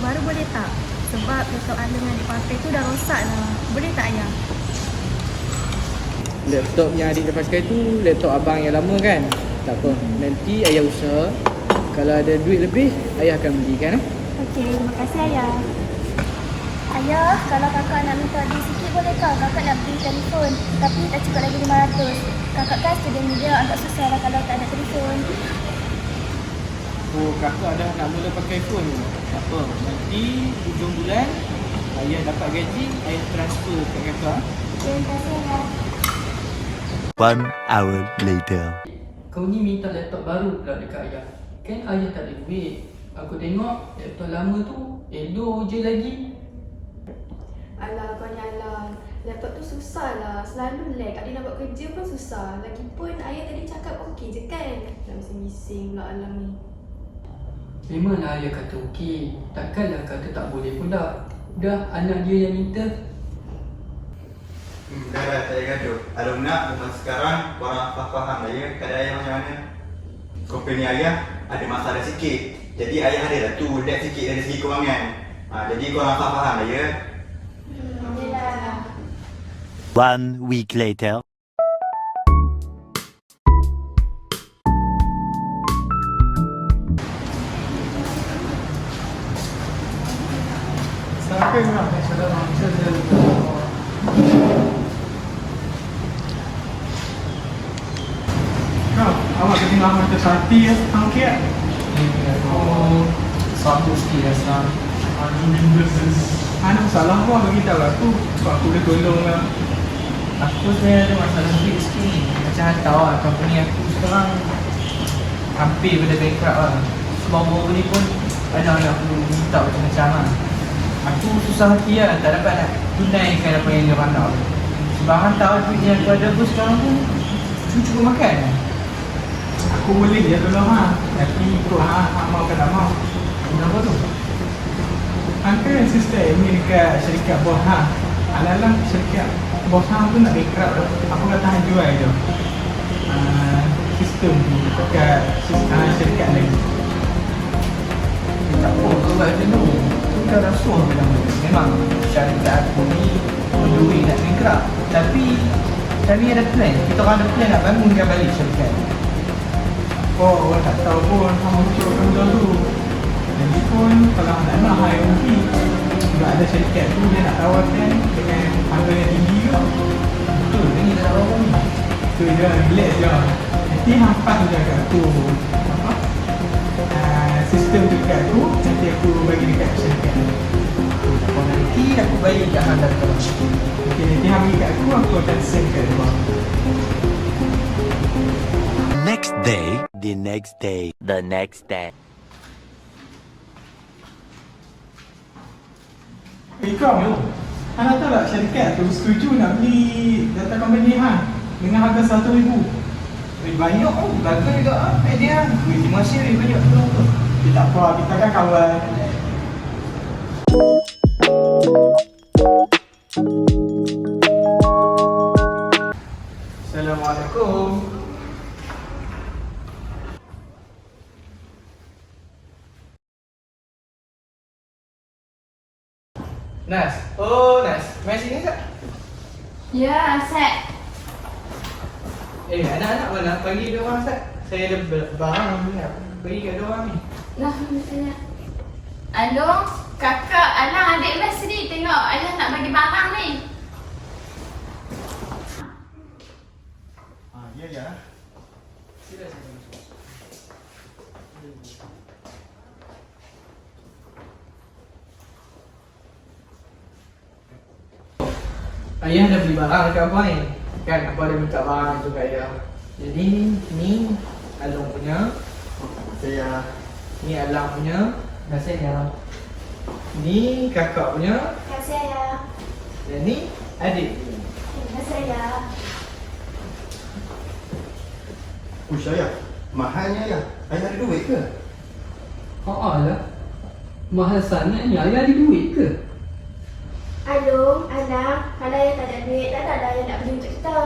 laptop baru boleh tak? Sebab laptop Ala dengan adik pakai tu dah rosak lah. Boleh tak ayah? Laptop yang adik dah pakai tu laptop abang yang lama kan? Tak apa, nanti ayah usaha. Kalau ada duit lebih, ayah akan belikan. Okey, terima kasih ayah. Ayah, kalau kakak nak minta duit sikit boleh tak? Kakak nak beli telefon. Tapi tak cukup lagi 500. Kakak kan student media agak susah lah kalau tak ada telefon. Oh, kakak dah nak mula pakai phone ni. Tak apa, nanti hujung bulan ayah dapat gaji, ayah transfer kat kakak. Terima kasih ayah. 1 hour later. Kau ni minta laptop baru pula dekat ayah. Kan ayah tak ada duit. Aku tengok laptop lama tu elok je lagi. Alah kau ni alah. Laptop tu susah lah. Selalu lag. Adik nak buat kerja pun susah. Lagipun ayah tadi cakap okey je kan? Dah bising-bising pula alam ni. Memanglah ayah kata okey. Takkanlah kata tak boleh pula. Dah anak dia yang minta. Dah tak payah gaduh. Alumni zaman sekarang korang faham lah ya keadaan ayah macam mana. Company ayah ada masalah sikit. Jadi ayah ada lah tu lag sikit dari segi kewangan. Jadi korang faham lah ya. Alhamdulillah. 1 week later. Sampai nak saudara mangsa dia. Kau, awak ketinggalan mata sati ya, okey tak? Oh, satu sikit rasa. Aduh, benda ada masalah apa bagi tahu aku. Sebab aku boleh tolong lah. Aku sebenarnya ada masalah duit sikit ni. Macam tahu lah company aku sekarang hampir pada bankrupt lah. Semua baru ni pun anak-anak aku minta macam-macam lah. Aku susah hati lah, tak dapat nak tunaikan apa yang dia pandang. Sebab hang tahu duit yang aku ada pun sekarang pun cukup makan lah. Aku boleh je tolong ha. Tapi ikut mau ke tak mau. Kenapa tu? Angka sistem ni dekat syarikat bos ha. Alang-alang syarikat bos ha tu nak bankrupt dah. Apa kata hang jual je. Sistem tu dekat syarikat lain. Tak apa, kau buat macam tu. Tu kan rasuah macam tu. Memang syarikat aku ni duit nak bankrupt. Tapi kami ada plan. Kita orang ada plan nak bangunkan balik syarikat. Oh, orang tak tahu pun hang muncul dulu. Jadi pun kalau nak hire mungkin juga ada syarikat tu dia nak tawarkan dengan harga yang tinggi ke. Betul, ni tak tahu ni. Tu je, relax je. Nanti hampas je kat aku apa? Sistem dekat tu nanti aku bagi dekat syarikat tu. Oh, nanti aku balik kat hang data. Okay, nanti hang bagi kat aku akan send kat dia. Next day, the next day, the next day. Kau, anda tahu tak syarikat tu setuju nak beli data company hang dengan harga RM100,000. Banyak oh, bagus juga idea. Terima kasih banyak tolong tu. Tak apa, kita kan kawan. Assalamualaikum. Nas. Oh, Nas. Mari sini tak? Ya, Asad. Anak-anak mana? Bagi dia orang Ustaz. Saya ada barang nak bagi kat dia orang ni. Nah, misalnya. Alo, kakak, alang adik Mas ni tengok ayah nak bagi barang ni. Ya ya. Sila saya masuk. Ayah dah beli barang dekat abang ni. Kan aku ada minta barang tu kat ayah. Jadi ni Along punya, Saya ni Alang punya, dah saya. Ni kakak punya, Terima kasih ayah. dan ni adik punya. Terima kasih ayah. Ush ayah, mahalnya ayah. Ayah ada duit ke? Lah. Mahal sangat ni, ayah ada duit ke? Alung, Alang, kalau ayah tak ada duit, tak ada ayah nak beli untuk kita.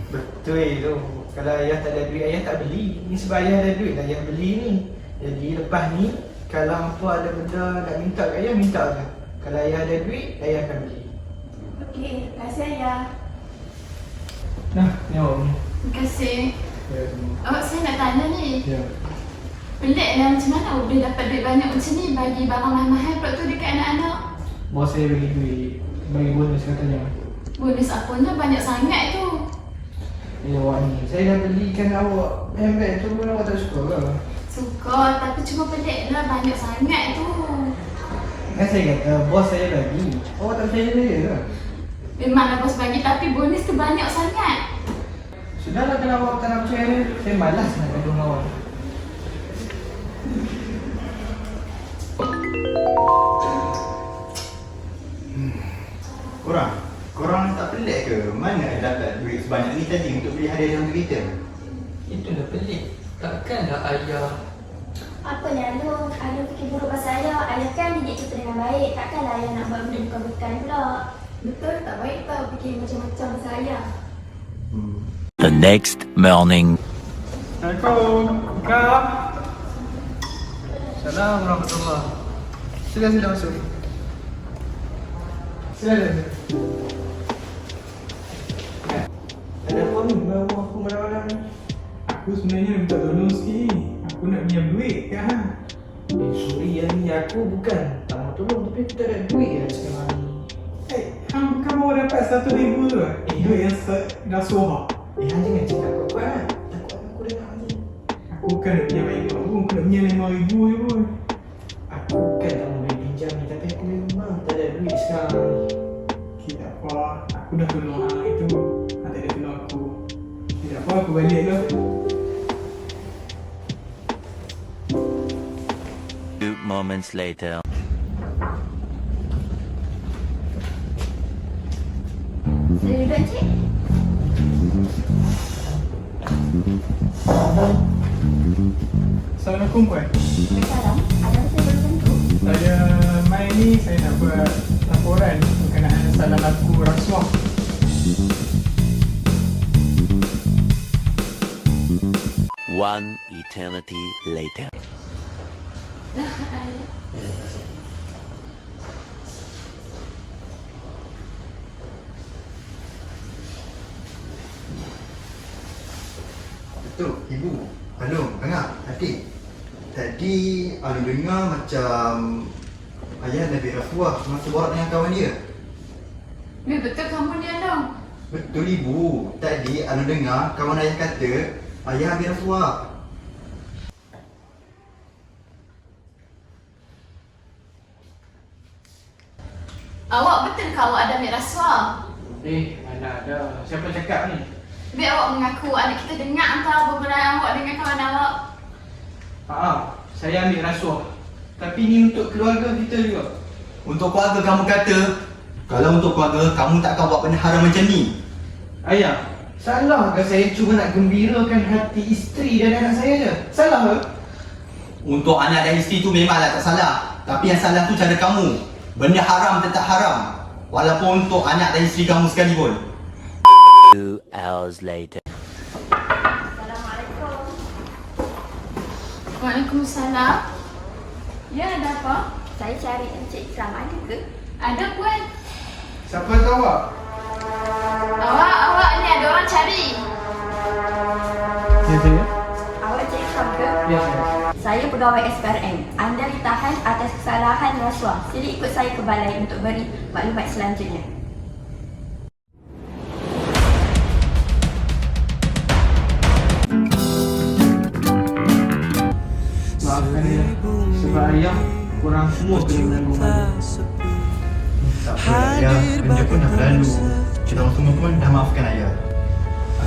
Betul tu. Kalau ayah tak ada duit, ayah tak beli. Ni sebab ayah ada duit, ayah beli ni. Jadi lepas ni, Kalau hampa ada benda nak minta kat ayah, minta je. Kalau ayah ada duit, ayah akan beli. Okey, terima kasih ayah. Nah, ni awak ni. Terima kasih. Ya, semua. Awak saya nak tanya ni. Ya. Pelik lah macam mana awak boleh dapat duit banyak macam ni bagi barang mahal-mahal pula tu dekat anak-anak. Bos saya bagi duit, bagi bonus katanya. Bonus apanya banyak sangat tu. Ya awak ni, saya dah belikan awak handbag tu pun awak tak suka ke? Suka tapi cuma pelik lah banyak sangat tu. Kan saya kata, bos saya bagi. Awak tak percaya saya ke? Memanglah bos bagi tapi bonus tu banyak sangat. Sudahlah kalau awak tak nak percaya, saya malas nak gaduh dengan awak. Korang tak pelik ke? Mana dapat duit sebanyak ni tadi untuk beli hadiah untuk kita? Itulah pelik. Takkanlah ayah. Apa ni Alung? Alung fikir buruk pasal ayah. Ayah kan didik kita dengan baik. Takkanlah ayah nak buat benda bukan-bukan pula. Betul tak baik tau fikir macam-macam pasal ayah. The next morning. Assalamualaikum. Kak. Assalamualaikum warahmatullahi. Sila masuk. Sila. Ada apa ni? Bawa aku malam-malam ni. Aku sebenarnya minta tolong sikit. Aku nak pinjam duit kan. Sorry yang ni aku bukan tak mau tolong tapi aku tak ada duit lah sekarang ni. Kamu baru dapat 1,000 tu. Duit yang rasuah. Jangan cakap kuat-kuat kan. Takut aku dengar ni. Aku bukan nak pinjam banyak pun. Aku nak pinjam 5,000 je pun. Aku bukan tak mau boleh pinjam ni tapi aku memang tak ada duit sekarang ni. Okay, tak apa. Aku dah tolong hang itu. Hang tak ada tolong aku. Okay, tak apa. Aku balik lah. 2 moments later. Saya duduk cik. Assalamualaikum puan. Salam. Ada apa saya boleh bantu? Saya main ni saya nak buat laporan berkenaan salah laku rasuah. One eternity later. Betul, ibu. Alung, dengar, adik. Tadi Alung dengar macam ayah Nabi Rasuah masa borak dengan kawan dia. Betul kamu ni Alung? Betul ibu. Tadi Alung dengar kawan ayah kata ayah Nabi Rasuah. Awak betul ke awak ada ambil rasuah? Mana ada. Siapa cakap ni? Biar awak mengaku anak kita dengar antara beberapa awak dengan kawan awak. Saya ambil rasuah. Tapi ni untuk keluarga kita juga. Untuk keluarga kamu kata, kalau untuk keluarga kamu takkan buat benda haram macam ni. Ayah, salah ke saya cuma nak gembirakan hati isteri dan anak saya je? Salah ke? Untuk anak dan isteri tu memanglah tak salah. Tapi yang salah tu cara kamu. Benda haram tetap haram. Walaupun untuk anak dan isteri kamu sekalipun. 2 hours later. Assalamualaikum. Waalaikumsalam. Ya, ada apa? Saya cari Encik Ikram. Ada ke? Ada puan. Siapa tu awak? Awak ni ada orang cari. Ya saya. Awak Encik Ikram ke? Ya saya. Saya pegawai SPRM. Anda ditahan atas kesalahan rasuah. Sila ikut saya ke balai untuk beri maklumat selanjutnya. Maafkan dia. Sebab ayah korang semua kena menanggung ayah. Tak apa ayah, benda pun dah berlalu. Kita orang semua pun dah maafkan ayah.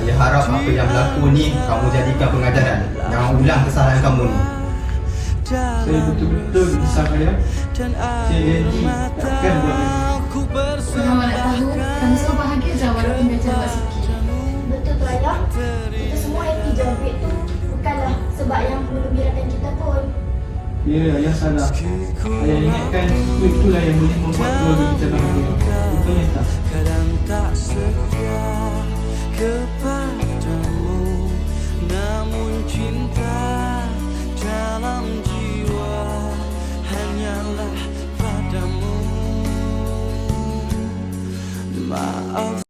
Ayah harap apa yang berlaku ni kamu jadikan pengajaran. Jangan ulang kesalahan kamu ni. Saya betul-betul besar ayah. Saya janji takkan buat lagi. Mama nak tahu, kami semua bahagia je walaupun gajian buat sikit. Betul tu ayah. Kita semua happy je. Duit tu bukanlah sebab yang mengembirakan kita pun. Ya, ayah salah. Ayah ingatkan duit itulah yang boleh membuat keluarga kita bahagia. Betulnya tak? Kadang tak setia kepadamu, namun cinta dalam jiwa of